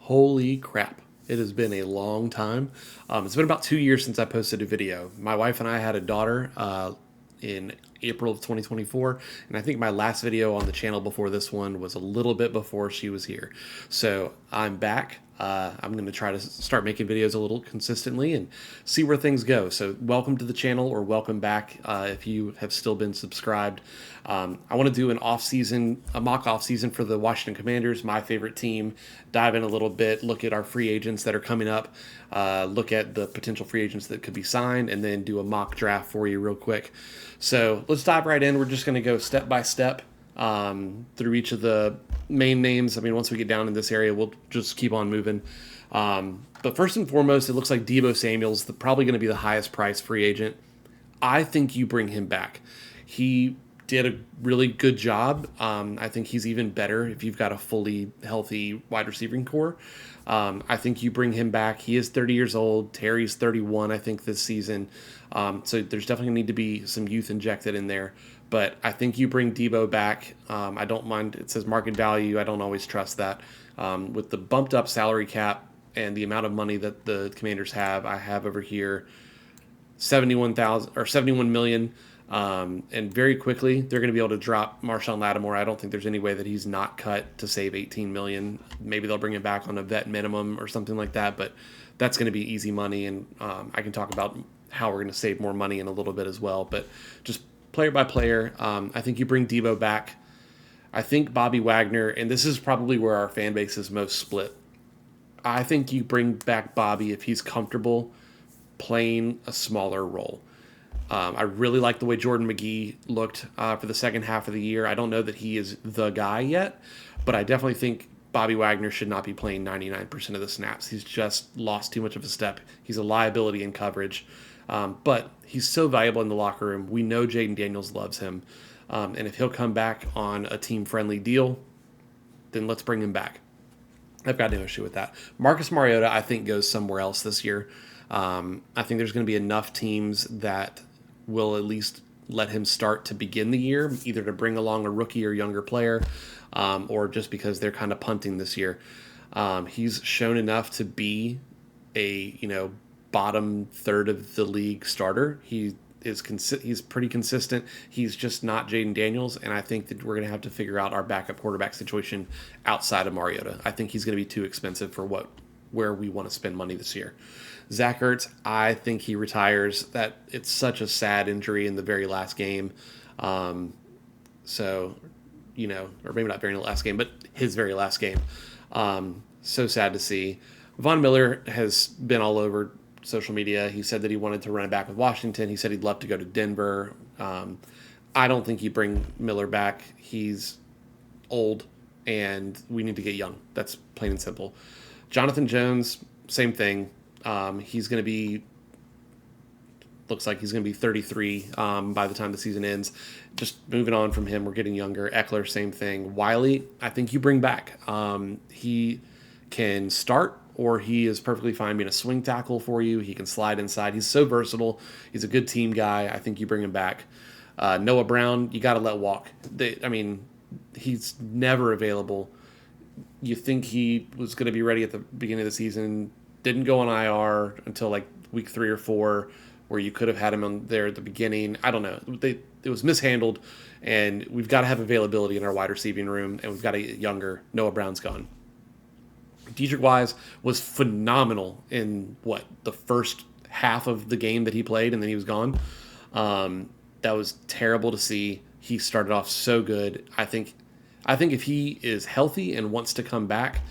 Holy crap. It has been a long time. It's been about 2 years since I posted a video. My wife and I had a daughter in April of 2024, and I think my last video on the channel before this one was a little bit before she was here. So I'm back. I'm going to try to start making videos a little consistently and see where things go. So welcome to the channel, or welcome back if you have still been subscribed. I want to do a mock off season for the Washington Commanders, my favorite team. Dive in a little bit, look at our free agents that are coming up, look at the potential free agents that could be signed, and then do a mock draft for you real quick. So let's dive right in. We're just going to go step by step through each of the main names. I mean, once we get down in this area, we'll just keep on moving. But first and foremost, it looks like Deebo Samuel's probably going to be the highest priced free agent. I think you bring him back. He did a really good job. I think he's even better if you've got a fully healthy wide receiving core. I think you bring him back. He is 30 years old. Terry's 31, I think, this season. So there's definitely going to need to be some youth injected in there. But I think you bring Deebo back. I don't mind. It says market value. I don't always trust that. With the bumped up salary cap and the amount of money that the Commanders have, I have over here 71 million. And very quickly, they're going to be able to drop Marshawn Lattimore. I don't think there's any way that he's not cut to save 18 million. Maybe they'll bring him back on a vet minimum or something like that, but that's going to be easy money. And I can talk about how we're going to save more money in a little bit as well. But just player by player, I think you bring Deebo back. I think Bobby Wagner, and this is probably where our fan base is most split. I think you bring back Bobby if he's comfortable playing a smaller role. I really like the way Jordan McGee looked for the second half of the year. I don't know that he is the guy yet, but I definitely think Bobby Wagner should not be playing 99% of the snaps. He's just lost too much of a step. He's a liability in coverage, but he's so valuable in the locker room. We know Jaden Daniels loves him, and if he'll come back on a team-friendly deal, then let's bring him back. I've got no issue with that. Marcus Mariota, I think, goes somewhere else this year. I think there's going to be enough teams that will at least let him start to begin the year, either to bring along a rookie or younger player, or just because they're kind of punting this year. He's shown enough to be a bottom third of the league starter. He's pretty consistent. He's just not Jaden Daniels, and I think that we're going to have to figure out our backup quarterback situation outside of Mariota. I think he's going to be too expensive for where we want to spend money this year. Zach Ertz, I think he retires. That it's such a sad injury in the very last game. Or maybe not very last game, but his very last game. So sad to see. Von Miller has been all over social media. He said that he wanted to run it back with Washington. He said he'd love to go to Denver. I don't think you bring Miller back. He's old, and we need to get young. That's plain and simple. Jonathan Jones, same thing. He's going to be, looks like he's going to be 33 by the time the season ends. Just moving on from him, we're getting younger. Eckler, same thing. Wiley, I think you bring back. He can start, or he is perfectly fine being a swing tackle for you. He can slide inside. He's so versatile. He's a good team guy. I think you bring him back. Noah Brown, you got to let walk. He's never available. You think he was going to be ready at the beginning of the season, didn't go on IR until like week 3 or 4, where you could have had him on there at the beginning. I don't know. It was mishandled, and we've got to have availability in our wide receiving room, and we've got to get younger. Noah Brown's gone. Dedrick Wise was phenomenal in the first half of the game that he played, and then he was gone. That was terrible to see. He started off so good. I think if he is healthy and wants to come back,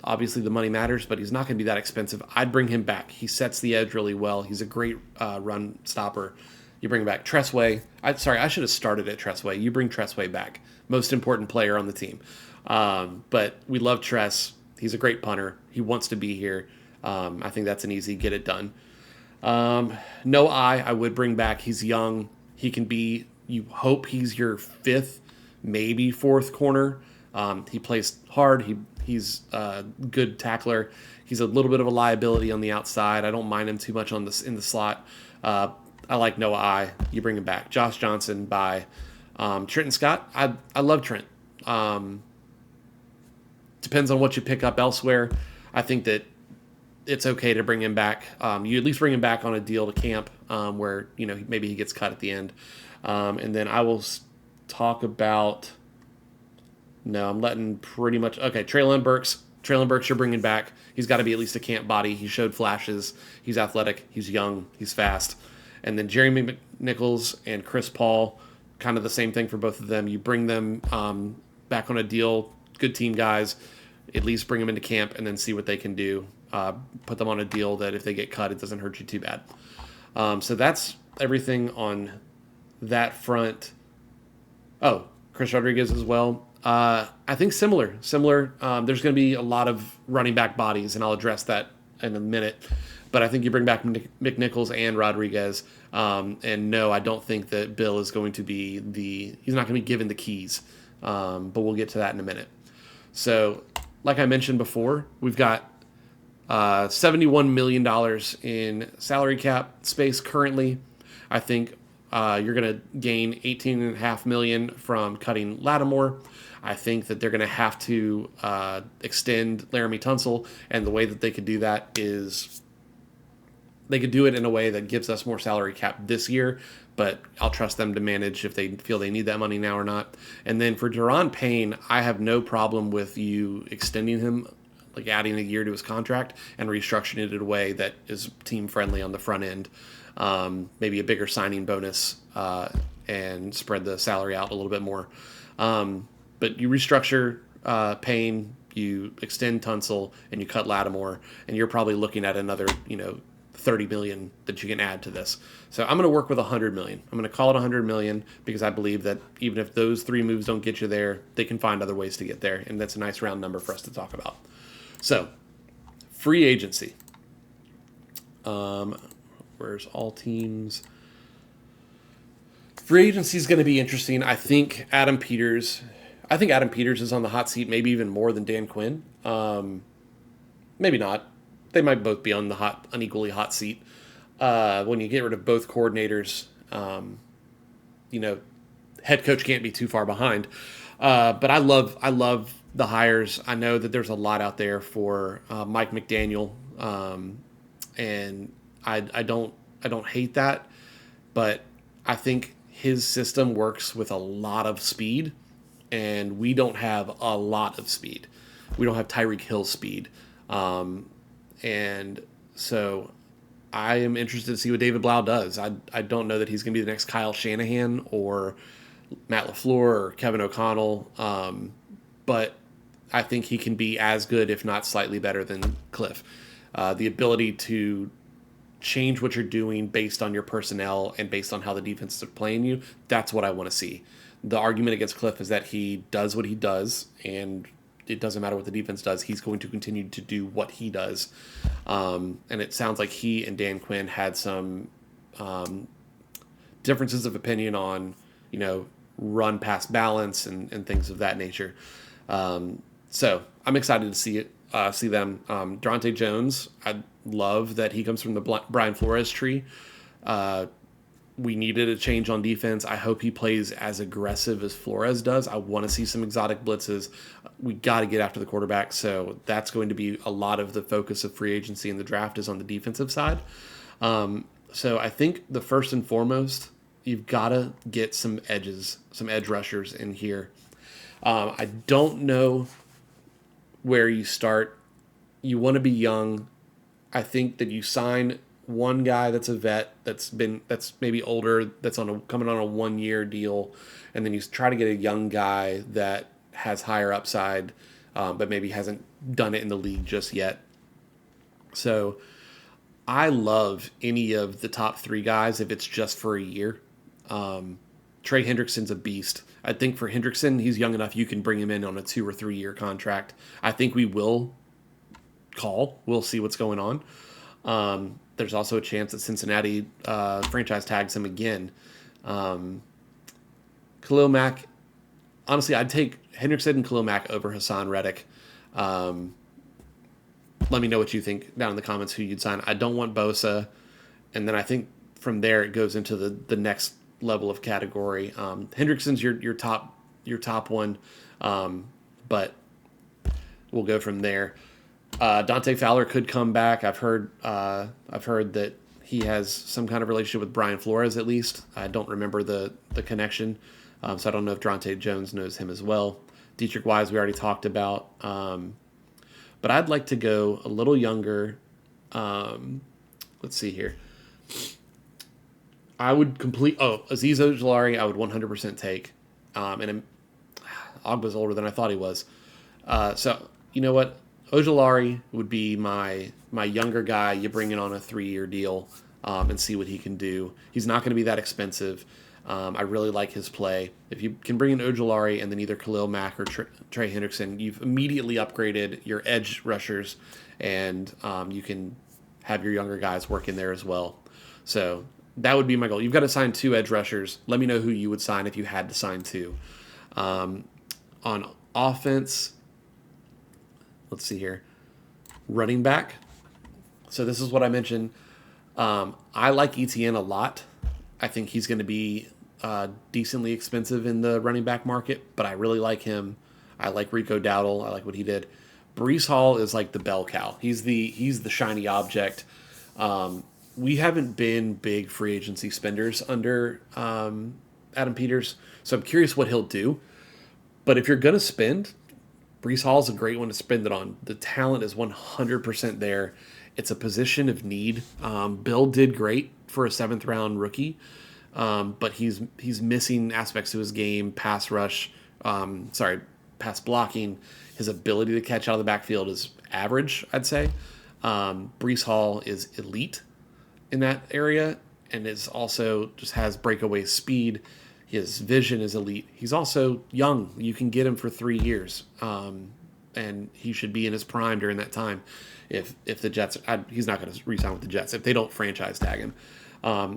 obviously the money matters, but he's not going to be that expensive. I'd bring him back. He sets the edge really well. He's a great run stopper. You bring back Tressway. I should have started at Tressway. You bring Tressway back. Most important player on the team. But we love Tress. He's a great punter. He wants to be here. I think that's an easy get it done. I would bring back. He's young. He can be, you hope he's your 5th, maybe 4th corner. He plays hard. He's a good tackler. He's a little bit of a liability on the outside. I don't mind him too much in the slot. I like Noah. You bring him back. Josh Johnson by Trenton Scott. I love Trent. depends on what you pick up elsewhere. I think that it's okay to bring him back. You at least bring him back on a deal to camp where, maybe he gets cut at the end. And then I will talk about. No, I'm letting pretty much. Okay, Traylon Burks. Traylon Burks, you're bringing back. He's got to be at least a camp body. He showed flashes. He's athletic. He's young. He's fast. And then Jeremy McNichols and Chris Paul, kind of the same thing for both of them. You bring them back on a deal. Good team guys. At least bring them into camp and then see what they can do. Put them on a deal that if they get cut, it doesn't hurt you too bad. So that's everything on that front. Oh, Chris Rodriguez as well. I think similar. There's going to be a lot of running back bodies, and I'll address that in a minute. But I think you bring back McNichols and Rodriguez. And no, I don't think that Bill is going to be he's not going to be given the keys. But we'll get to that in a minute. So, like I mentioned before, we've got $71 million in salary cap space currently. I think you're going to gain $18.5 million from cutting Lattimore. I think that they're going to have to extend Laramie Tunsil, and the way that they could do that is they could do it in a way that gives us more salary cap this year, but I'll trust them to manage if they feel they need that money now or not. And then for Deron Payne, I have no problem with you extending him, like adding a year to his contract and restructuring it in a way that is team friendly on the front end. Maybe a bigger signing bonus and spread the salary out a little bit more. But you restructure Payne, you extend Tunsil, and you cut Lattimore, and you're probably looking at another, $30 million that you can add to this. So I'm going to work with $100 million. I'm going to call it $100 million because I believe that even if those three moves don't get you there, they can find other ways to get there, and that's a nice round number for us to talk about. So, free agency. Where's all teams? Free agency is going to be interesting. I think Adam Peters is on the hot seat, maybe even more than Dan Quinn. Maybe not. They might both be on the unequally hot seat. When you get rid of both coordinators, head coach can't be too far behind. But I love the hires. I know that there's a lot out there for Mike McDaniel, and I don't hate that, but I think his system works with a lot of speed, and we don't have a lot of speed. We don't have Tyreek Hill speed. And so I am interested to see what David Blau does. I don't know that he's going to be the next Kyle Shanahan or Matt LaFleur or Kevin O'Connell, but I think he can be as good, if not slightly better than Cliff. The ability to change what you're doing based on your personnel and based on how the defense is playing you, that's what I want to see. The argument against Cliff is that he does what he does, and it doesn't matter what the defense does. He's going to continue to do what he does. And it sounds like he and Dan Quinn had some differences of opinion on, run past balance and things of that nature. So I'm excited to see them. Durante Jones, I love that he comes from the Brian Flores tree. We needed a change on defense. I hope he plays as aggressive as Flores does. I want to see some exotic blitzes. We got to get after the quarterback, so that's going to be a lot of the focus of free agency and the draft is on the defensive side. So I think the first and foremost, you've got to get some edge rushers in here. I don't know where you start. You want to be young. I think that you sign one guy that's a vet that's maybe older, that's coming on a 1-year deal, and then you try to get a young guy that has higher upside, but maybe hasn't done it in the league just yet. So I love any of the top 3 guys if it's just for a year. Trey Hendrickson's a beast. I think for Hendrickson, he's young enough you can bring him in on a 2 or 3 year contract. I think we will call. We'll see what's going on. There's also a chance that Cincinnati franchise tags him again. Khalil Mack, honestly, I'd take Hendrickson and Khalil Mack over Hassan Reddick. Let me know what you think down in the comments who you'd sign. I don't want Bosa. And then I think from there it goes into the next level of category. Hendrickson's your top one. But we'll go from there. Dante Fowler could come back. I've heard that he has some kind of relationship with Brian Flores at least. I don't remember the connection, so I don't know if Dronte Jones knows him as well. Dietrich Wise we already talked about, but I'd like to go a little younger. Let's see here. I would Azeez Ojulari I would 100% take, and Ogba's older than I thought he was. So you know what? Ojulari would be my younger guy. You bring it on a 3-year deal and see what he can do. He's not going to be that expensive. I really like his play. If you can bring in Ojulari and then either Khalil Mack or Trey Hendrickson, you've immediately upgraded your edge rushers, and you can have your younger guys work in there as well. So that would be my goal. You've got to sign 2 edge rushers. Let me know who you would sign if you had to sign 2. On offense, let's see here. Running back. So this is what I mentioned. I like ETN a lot. I think he's going to be decently expensive in the running back market, but I really like him. I like Rico Dowdle. I like what he did. Brees Hall is like the bell cow. He's the shiny object. We haven't been big free agency spenders under Adam Peters, so I'm curious what he'll do. But if you're going to spend, Brees Hall is a great one to spend it on. The talent is 100% there. It's a position of need. Bill did great for a 7th-round rookie, but he's missing aspects to his game, pass rush, pass blocking. His ability to catch out of the backfield is average, I'd say. Brees Hall is elite in that area, and is also just has breakaway speed. His vision is elite. He's also young. You can get him for 3 years, and he should be in his prime during that time. If the Jets, he's not going to re-sign with the Jets if they don't franchise tag him.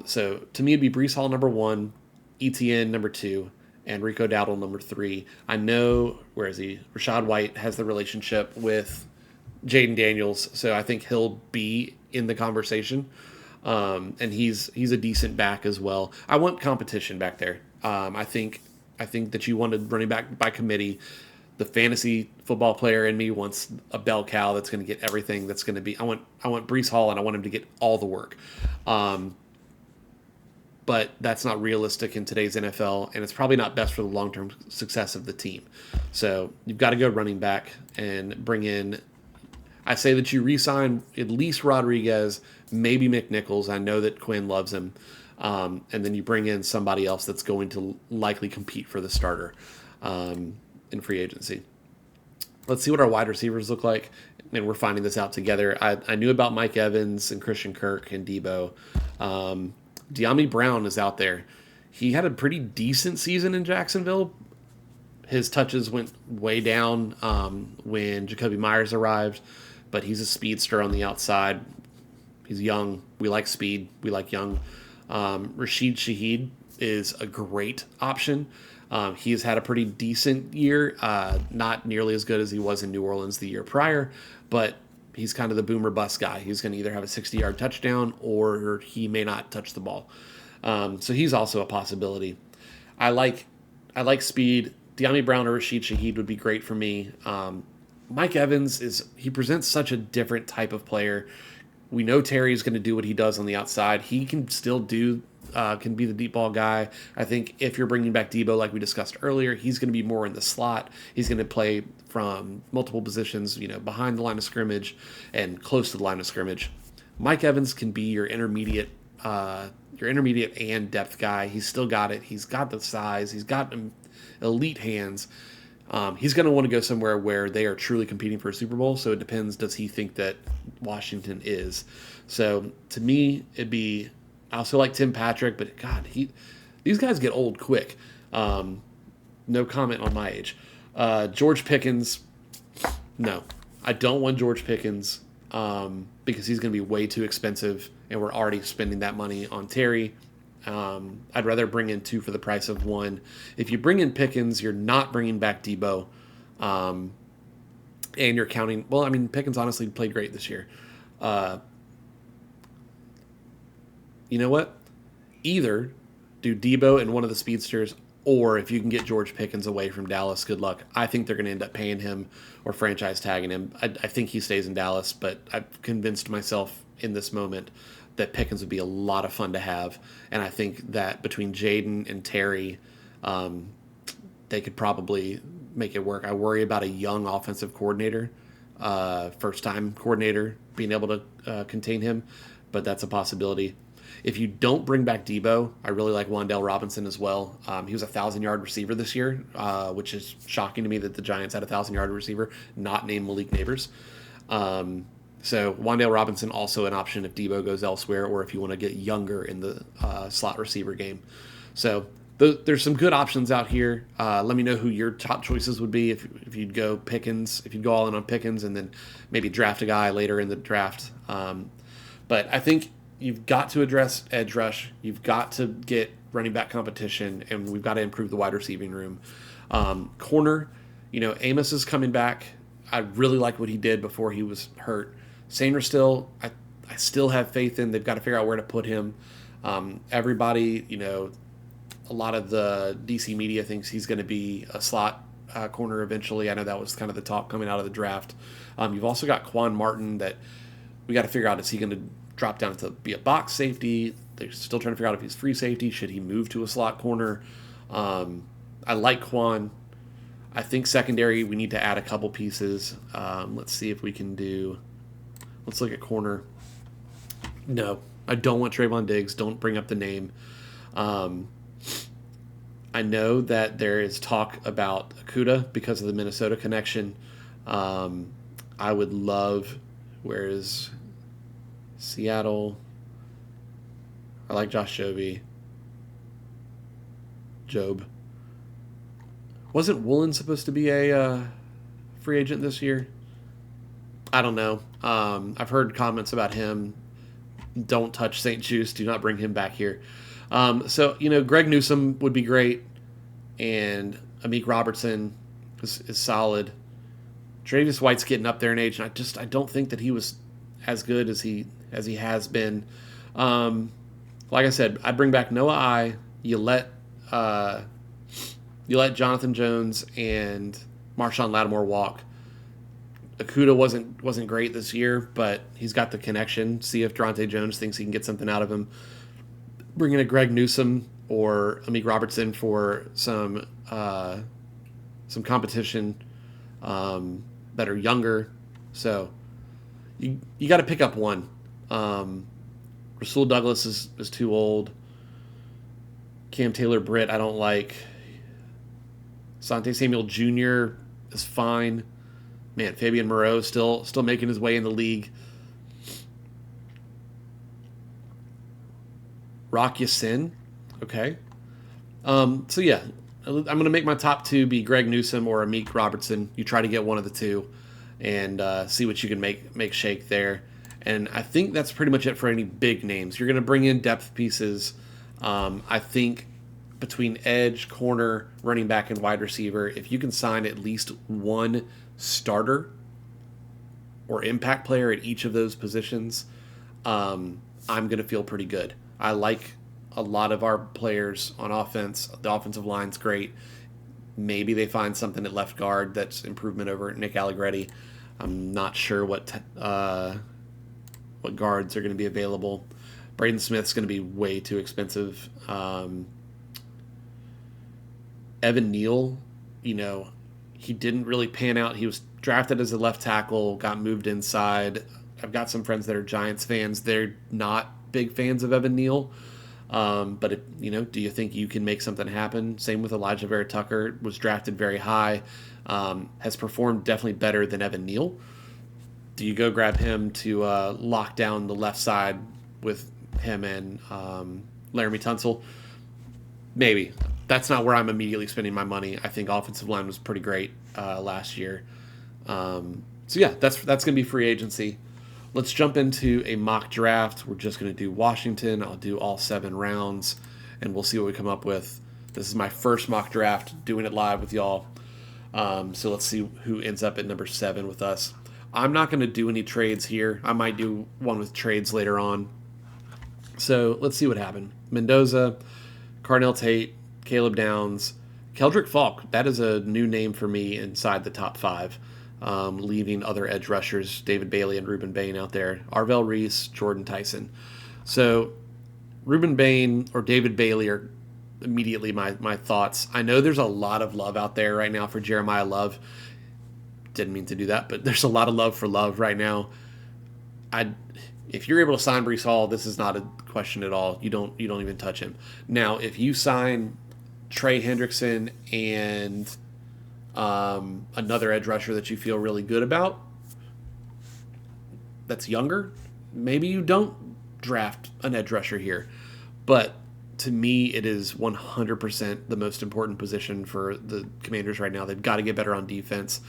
So to me, it'd be Brees Hall number 1, ETN number 2, and Rico Dowdle number 3. I know, where is he? Rashad White has the relationship with Jaden Daniels, so I think he'll be in the conversation. And he's a decent back as well. I want competition back there. I think that you want to running back by committee. The fantasy football player in me wants a bell cow that's going to get everything. That's going to be. I want Brees Hall, and I want him to get all the work. But that's not realistic in today's NFL, and it's probably not best for the long-term success of the team. So you've got to go running back and bring in. I say that you re-sign at least Rodriguez, maybe McNichols. I know that Quinn loves him. And then you bring in somebody else that's going to likely compete for the starter in free agency. Let's see what our wide receivers look like. And we're finding this out together. I knew about Mike Evans and Christian Kirk and Debo. De'Ami Brown is out there. He had a pretty decent season in Jacksonville. His touches went way down when Jacoby Myers arrived, but he's a speedster on the outside. He's young. We like speed. We like young. Rashid Shaheed is a great option. He's had a pretty decent year, not nearly as good as he was in New Orleans the year prior, but he's kind of the boomer bust guy. He's going to either have a 60-yard touchdown or he may not touch the ball. So he's also a possibility. I like speed. De'Ami Brown or Rashid Shaheed would be great for me. Mike Evans he presents such a different type of player. We know Terry's going to do what he does on the outside. He can still can be the deep ball guy. I think if you're bringing back Debo, like we discussed earlier, he's going to be more in the slot. He's going to play from multiple positions, behind the line of scrimmage and close to the line of scrimmage. Mike Evans can be your intermediate and depth guy. He's still got it. He's got the size. He's got elite hands. He's going to want to go somewhere where they are truly competing for a Super Bowl. So it depends. Does he think that Washington is? So to me, I also like Tim Patrick, but God, these guys get old quick. No comment on my age. George Pickens, no, I don't want George Pickens because he's going to be way too expensive, and we're already spending that money on Terry. I'd rather bring in 2 for the price of 1. If you bring in Pickens, you're not bringing back Debo, and you're counting. Well, I mean, Pickens honestly played great this year. You know what? Either do Debo and one of the speedsters Or if you can get George Pickens away from Dallas, good luck. I think they're going to end up paying him or franchise tagging him. I think he stays in Dallas, but I've convinced myself in this moment that Pickens would be a lot of fun to have. And I think that between Jaden and Terry, they could probably make it work. I worry about a young offensive coordinator, first-time coordinator, being able to contain him, but that's a possibility. If you don't bring back Debo, I really like Wan'Dale Robinson as well. He was a 1,000-yard receiver this year, which is shocking to me that the Giants had a 1,000-yard receiver not named Malik Neighbors. So Wan'Dale Robinson also an option if Debo goes elsewhere or if you want to get younger in the slot receiver game. So there's some good options out here. Let me know who your top choices would be if you'd go Pickens, if you'd go all in on Pickens and then maybe draft a guy later in the draft. But I think you've got to address edge rush. You've got to get running back competition, and we've got to improve the wide receiving room. Corner, Amos is coming back. I really like what he did before he was hurt. Sainristil, I still have faith in. They've got to figure out where to put him. Everybody, a lot of the DC media thinks he's going to be a slot corner eventually. I know that was kind of the talk coming out of the draft. You've also got Quan Martin that we got to figure out, is he going to drop down to be a box safety? They're still trying to figure out if he's free safety. Should he move to a slot corner? I like Quan. I think secondary, we need to add a couple pieces. Let's see if we can do... Let's look at corner. No, I don't want Trayvon Diggs. Don't bring up the name. I know that there is talk about Okudah because of the Minnesota connection. I would love... Where is Seattle? I like Josh Job. Wasn't Woolen supposed to be a free agent this year? I don't know. I've heard comments about him. Don't touch St. Juice. Do not bring him back here. So, Greg Newsome would be great. And Amik Robertson is solid. Travis White's getting up there in age, and I don't think that he was as good as he has been. Like I said, I'd bring back Noah I. You let Jonathan Jones and Marshawn Lattimore walk. Okudah wasn't great this year, but he's got the connection. See if Durante Jones thinks he can get something out of him. Bring in a Greg Newsome or Amik Robertson for some competition that are younger. So you got to pick up one. Rasul Douglas is too old. Cam Taylor-Britt I don't like. Sante Samuel Jr. is fine. Man, Fabian Moreau still making his way in the league. Rock Ya-Sin, okay. So yeah, I'm going to make my top two be Greg Newsome or Amik Robertson. You try to get one of the two and see what you can make shake there. And I think that's pretty much it for any big names. You're going to bring in depth pieces. I think between edge, corner, running back, and wide receiver, if you can sign at least one starter or impact player at each of those positions, I'm going to feel pretty good. I like a lot of our players on offense. The offensive line's great. Maybe they find something at left guard that's improvement over Nick Allegretti. I'm not sure what guards are going to be available. Braden Smith's going to be way too expensive. Evan Neal, he didn't really pan out. He was drafted as a left tackle, got moved inside. I've got some friends that are Giants fans. They're not big fans of Evan Neal. But do you think you can make something happen? Same with Elijah Vera Tucker, was drafted very high, has performed definitely better than Evan Neal. Do you go grab him to lock down the left side with him and Laramie Tunsil? Maybe. That's not where I'm immediately spending my money. I think offensive line was pretty great last year. So yeah, that's going to be free agency. Let's jump into a mock draft. We're just going to do Washington. I'll do all 7 rounds, and we'll see what we come up with. This is my first mock draft, doing it live with y'all. So let's see who ends up at number 7 with us. I'm not going to do any trades here. I might do one with trades later on. So let's see what happened. Mendoza, Carnell Tate, Caleb Downs, Keldrick Falk. That is a new name for me inside the top 5. Leaving other edge rushers, David Bailey and Ruben Bain out there. Arvell Reese, Jordan Tyson. So Ruben Bain or David Bailey are immediately my thoughts. I know there's a lot of love out there right now for Jeremiah Love. Didn't mean to do that, but there's a lot of love for Love right now. If you're able to sign Breece Hall, this is not a question at all. You don't even touch him. Now, if you sign Trey Hendrickson and another edge rusher that you feel really good about, that's younger, maybe you don't draft an edge rusher here. But to me, it is 100% the most important position for the Commanders right now. They've got to get better on defense.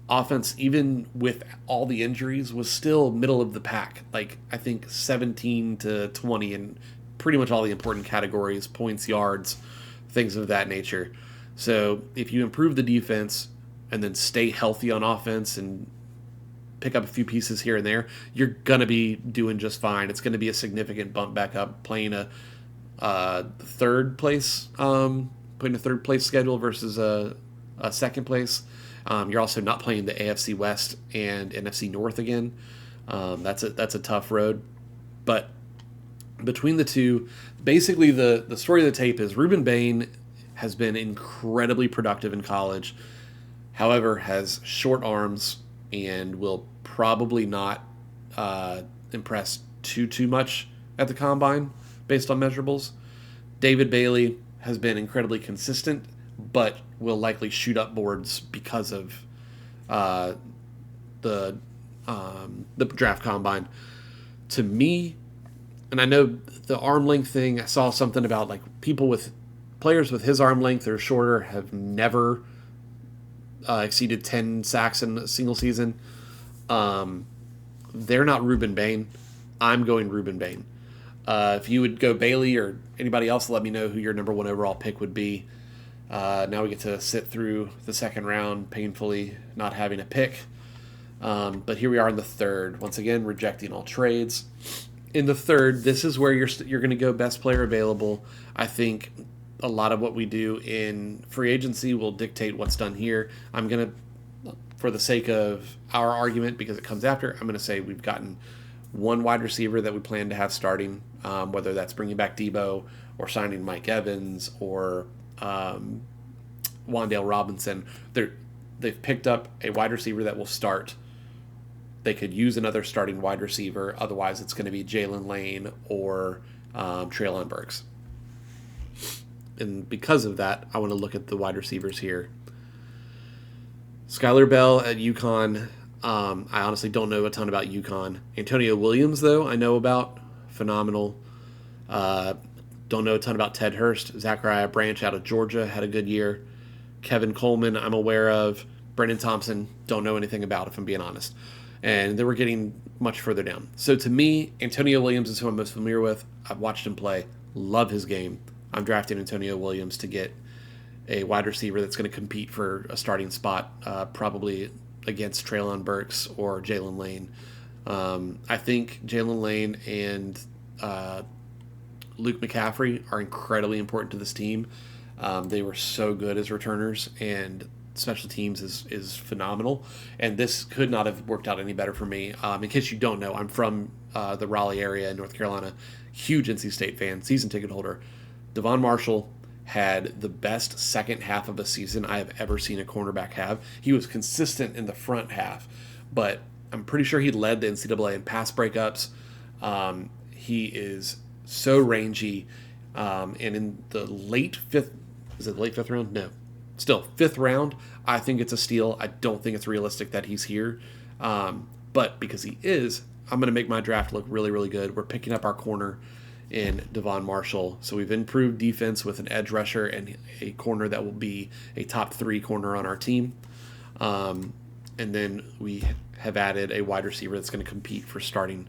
Offense, even with all the injuries, was still middle of the pack. Like, I think 17 to 20 in pretty much all the important categories, points, yards, things of that nature. So if you improve the defense and then stay healthy on offense and pick up a few pieces here and there, you're going to be doing just fine. It's going to be a significant bump back up, playing a third place schedule versus a second place. You're also not playing the AFC West and NFC North again. That's a tough road. But between the two, basically the story of the tape is Ruben Bain has been incredibly productive in college. However, has short arms and will probably not impress too much at the combine based on measurables. David Bailey has been incredibly consistent, but will likely shoot up boards because of the draft combine. To me, and I know the arm length thing, I saw something about like players with his arm length or shorter have never exceeded 10 sacks in a single season. They're not Ruben Bain. I'm going Ruben Bain. If you would go Bailey or anybody else, let me know who your number 1 overall pick would be. Now we get to sit through the second round, painfully not having a pick. But here we are in the third. Once again, rejecting all trades. In the third, this is where you're going to go best player available. I think a lot of what we do in free agency will dictate what's done here. I'm going to, for the sake of our argument, because it comes after, I'm going to say we've gotten one wide receiver that we plan to have starting, whether that's bringing back Debo or signing Mike Evans or Wan'Dale Robinson. They've picked up a wide receiver that will start. They could use another starting wide receiver. Otherwise, it's going to be Jalen Lane or Treylon Burks. And because of that, I want to look at the wide receivers here. Skylar Bell at UConn. I honestly don't know a ton about UConn. Antonio Williams, though, I know about. Phenomenal. Don't know a ton about Ted Hurst. Zachariah Branch out of Georgia had a good year. Kevin Coleman, I'm aware of. Brendan Thompson, don't know anything about, if I'm being honest. And then we're getting much further down. So to me, Antonio Williams is who I'm most familiar with. I've watched him play. Love his game. I'm drafting Antonio Williams to get a wide receiver that's going to compete for a starting spot, probably against Treylon Burks or Jalen Lane. I think Jalen Lane and Luke McCaffrey are incredibly important to this team. They were so good as returners, and special teams is phenomenal. And this could not have worked out any better for me. In case you don't know, I'm from the Raleigh area in North Carolina. Huge NC State fan, season ticket holder. Devon Marshall had the best second half of a season I have ever seen a cornerback have. He was consistent in the front half, but I'm pretty sure he led the NCAA in pass breakups. He is so rangy. And in the late fifth, is it the late fifth round? No. Still, fifth round, I think it's a steal. I don't think it's realistic that he's here. But because he is, I'm going to make my draft look really, really good. We're picking up our corner in Devon Marshall. So we've improved defense with an edge rusher and a corner that will be a top 3 corner on our team. And then we have added a wide receiver that's going to compete for starting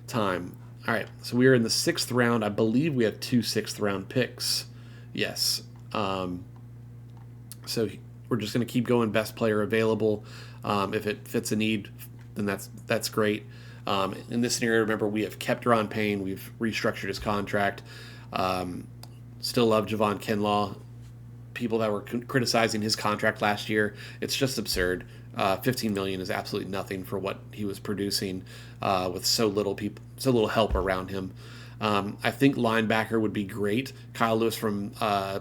time. All right, so we are in the 6th round. I believe we have 2 6th-round picks. Yes. So we're just going to keep going best player available. If it fits a need, then that's great. In this scenario, remember, we have kept Ron Payne. We've restructured his contract. Still love Javon Kinlaw. people that were criticizing his contract last year. It's just absurd. 15 million is absolutely nothing for what he was producing with so little help around him. I think linebacker would be great. Kyle Lewis from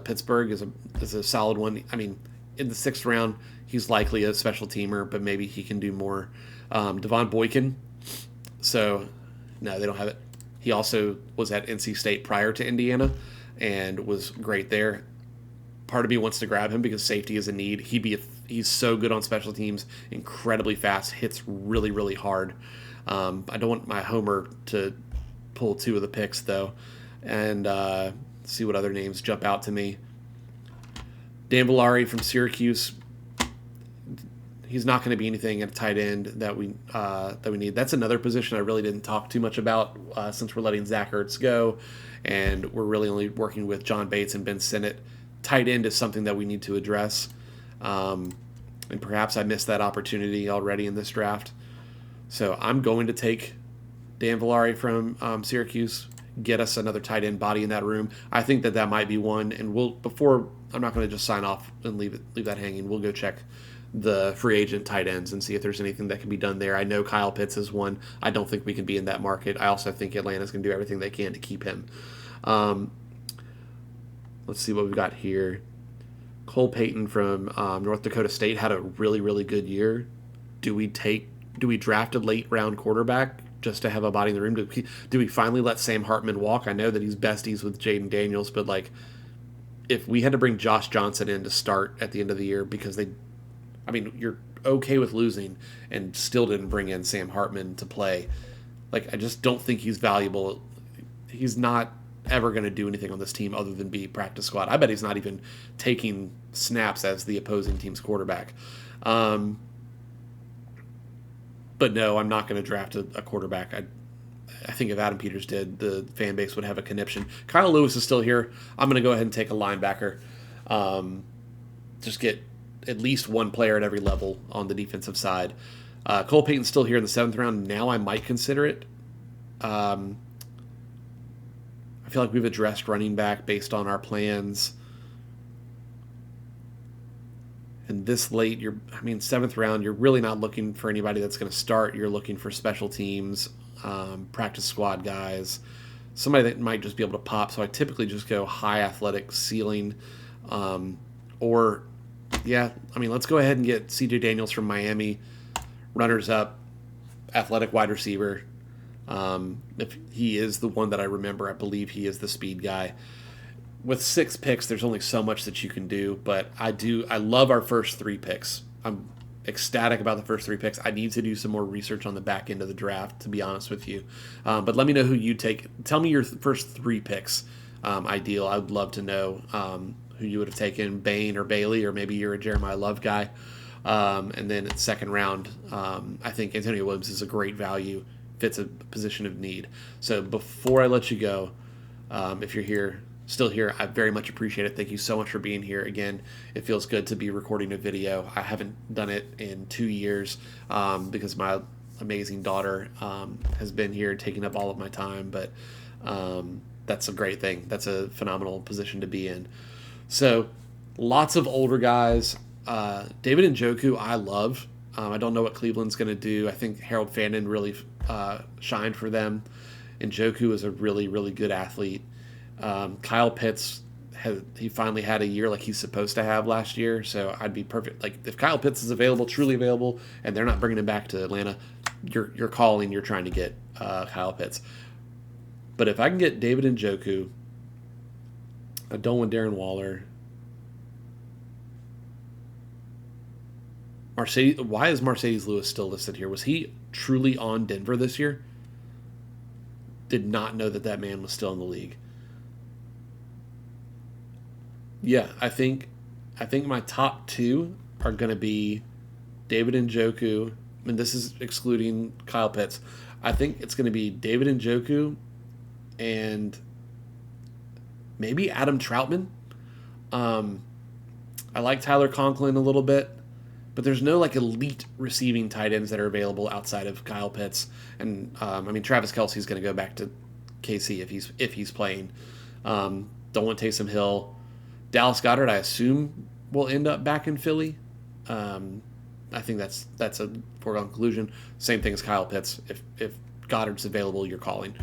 Pittsburgh is a solid one. I mean, in the 6th round, he's likely a special teamer, but maybe he can do more. Devon Boykin. So, no, they don't have it. He also was at NC State prior to Indiana and was great there. Part of me wants to grab him because safety is a need. He's so good on special teams, incredibly fast, hits really, really hard. I don't want my homer to pull 2 of the picks, though, and see what other names jump out to me. Dan Villari from Syracuse. He's not going to be anything at tight end that we need. That's another position I really didn't talk too much about since we're letting Zach Ertz go, and we're really only working with John Bates and Ben Sinnott. Tight end is something that we need to address, and perhaps I missed that opportunity already in this draft. So I'm going to take Dan Villari from Syracuse, get us another tight end body in that room. I think that might be one, and I'm not going to just sign off and leave that hanging. We'll go check the free agent tight ends and see if there's anything that can be done there. I know Kyle Pitts is one. I don't think we can be in that market. I also think Atlanta's going to do everything they can to keep him. Let's see what we've got here. Cole Payton from North Dakota State had a really, really good year. Do we draft a late round quarterback just to have a body in the room? Do we finally let Sam Hartman walk? I know that he's besties with Jaden Daniels, but like, if we had to bring Josh Johnson in to start at the end of the year because you're okay with losing and still didn't bring in Sam Hartman to play. Like, I just don't think he's valuable. He's not ever going to do anything on this team other than be practice squad. I bet he's not even taking snaps as the opposing team's quarterback. But no, I'm not going to draft a quarterback. I think if Adam Peters did, the fan base would have a conniption. Kyle Lewis is still here. I'm going to go ahead and take a linebacker. Just get at least one player at every level on the defensive side. Cole Payton's still here in the 7th round. Now I might consider it. I feel like we've addressed running back based on our plans. And this late, 7th round, you're really not looking for anybody that's going to start. You're looking for special teams, practice squad guys, somebody that might just be able to pop. So I typically just go high athletic ceiling. Let's go ahead and get CJ Daniels from Miami, runners up, athletic wide receiver. If he is the one that I remember, I believe he is the speed guy. With 6 picks, there's only so much that you can do, but I love our first 3 picks. I'm ecstatic about the first 3 picks. I need to do some more research on the back end of the draft, to be honest with you. But let me know who you take. Tell me your first 3 picks. Ideal. I would love to know who you would have taken, Bain or Bailey, or maybe you're a Jeremiah Love guy. And then at 2nd round, I think Antonio Williams is a great value, fits a position of need. So before I let you go, if you're still here, I very much appreciate it. Thank you so much for being here. Again, it feels good to be recording a video. I haven't done it in 2 years because my amazing daughter has been here taking up all of my time, but that's a great thing. That's a phenomenal position to be in. So lots of older guys. David Njoku, I love. I don't know what Cleveland's going to do. I think Harold Fandon really shined for them. Njoku is a really, really good athlete. Kyle Pitts, he finally had a year like he's supposed to have last year, so I'd be perfect. Like, if Kyle Pitts is available, truly available, and they're not bringing him back to Atlanta, you're calling, you're trying to get Kyle Pitts. But if I can get David Njoku, I don't want Darren Waller. Why is Mercedes Lewis still listed here? Was he truly on Denver this year? Did not know that man was still in the league. Yeah, I think my top 2 are going to be David Njoku, and this is excluding Kyle Pitts. I think it's going to be David Njoku and maybe Adam Troutman. I like Tyler Conklin a little bit, but there's no like elite receiving tight ends that are available outside of Kyle Pitts. And Travis Kelce's going to go back to KC if he's playing. Don't want Taysom Hill. Dallas Goedert, I assume, will end up back in Philly. I think that's a foregone conclusion. Same thing as Kyle Pitts. If Goddard's available, you're calling.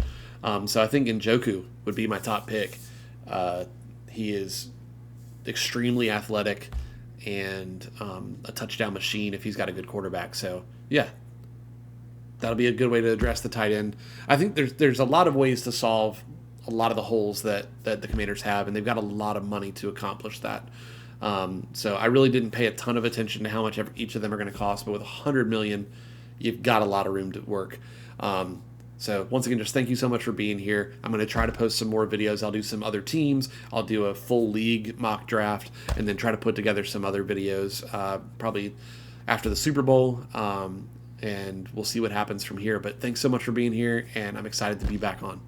So I think Njoku would be my top pick. He is extremely athletic and a touchdown machine if he's got a good quarterback. So yeah, that'll be a good way to address the tight end. I think there's a lot of ways to solve a lot of the holes that the Commanders have, and they've got a lot of money to accomplish that. So I really didn't pay a ton of attention to how much each of them are going to cost, but with $100 million, you've got a lot of room to work. So once again, just thank you so much for being here. I'm going to try to post some more videos. I'll do some other teams. I'll do a full league mock draft, and then try to put together some other videos probably after the Super Bowl, and we'll see what happens from here. But thanks so much for being here, and I'm excited to be back on.